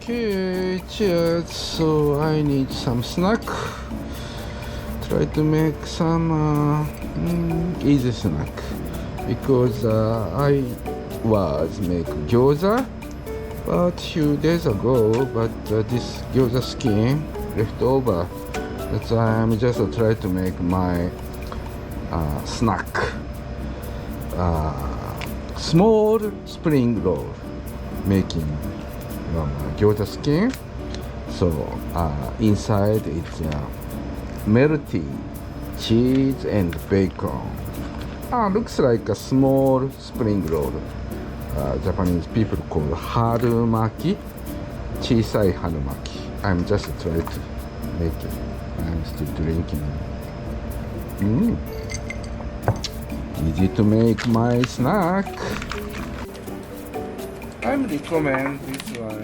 Okay, cheers. So I need some snack. Try to make some easy snack because I was make gyoza about few days ago, but this gyoza skin left over. That's why I'm just try to make my snack. Small spring roll making from gyoza skin. So inside it's melty cheese and bacon. Looks like a small spring roll. Japanese people call harumaki. 小さい春巻き. I'm just trying to make it. I'm still drinking. Easy to make my snack. I'm recommend this one.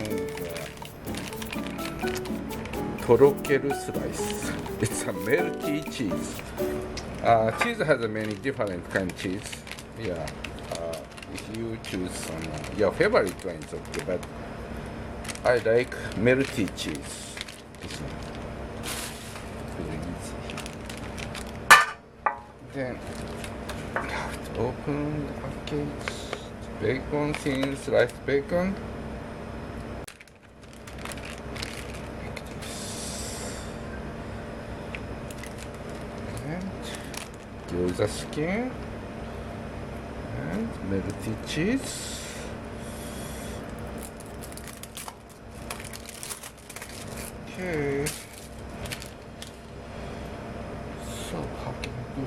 Torokeru slice. It's a melty cheese. Cheese has many different kind of cheese. Yeah. If you choose some your favorite one, it's okay. But I like melty cheese. This one. Very easy. Then have to open the package. Bacon, thin sliced bacon. Like this. And gyoza skin. And melty cheese. Okay. So how can I do?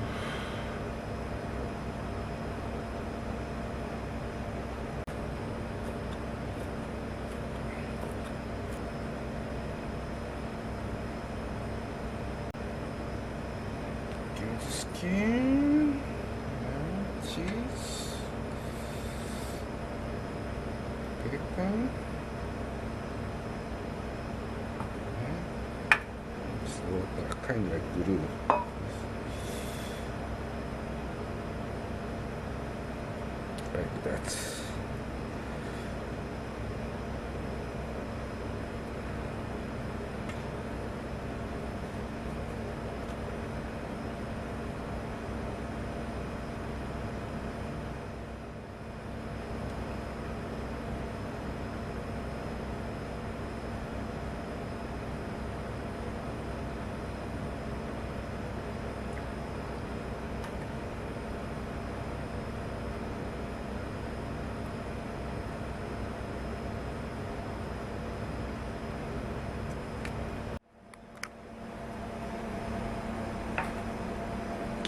Gyoza skin and cheese. Bacon. It's water, kind of like glue. Like that.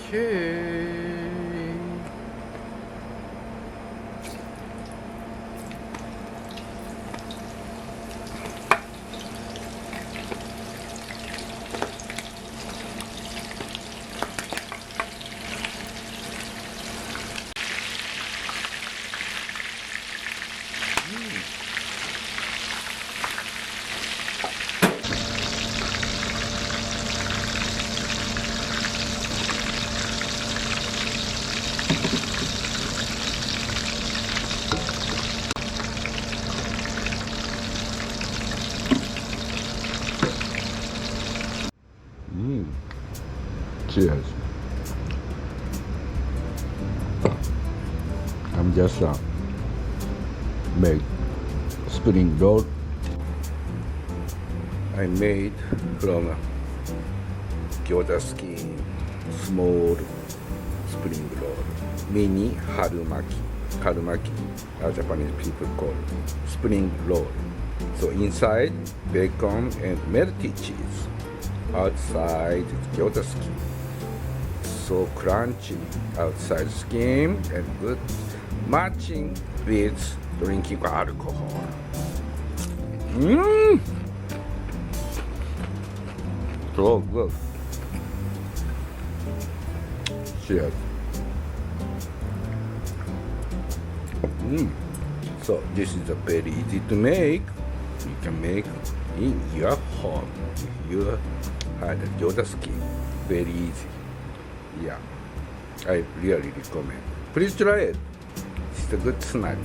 Okay. Cheers. I'm just made spring roll. I made from gyoza skin, small spring roll, mini harumaki. Harumaki, Japanese people call spring roll. So inside bacon and melty cheese. Outside gyoza skin. So crunchy outside skin and good matching with drinking alcohol. So good. Cheers. So this is a very easy to make. You can make in your home. If you had a gyoza skin, very easy. Yeah, I really recommend. Please try it. It's a good snack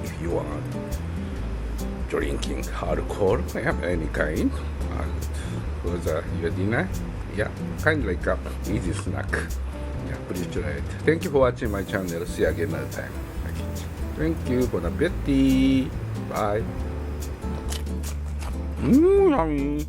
if you want. drinking alcohol, yeah, any kind. For your dinner, yeah, kind of like a easy snack. Yeah, please try it. Thank you for watching my channel. See you again another time. Thank you. Bon appetit. Bye. Yummy.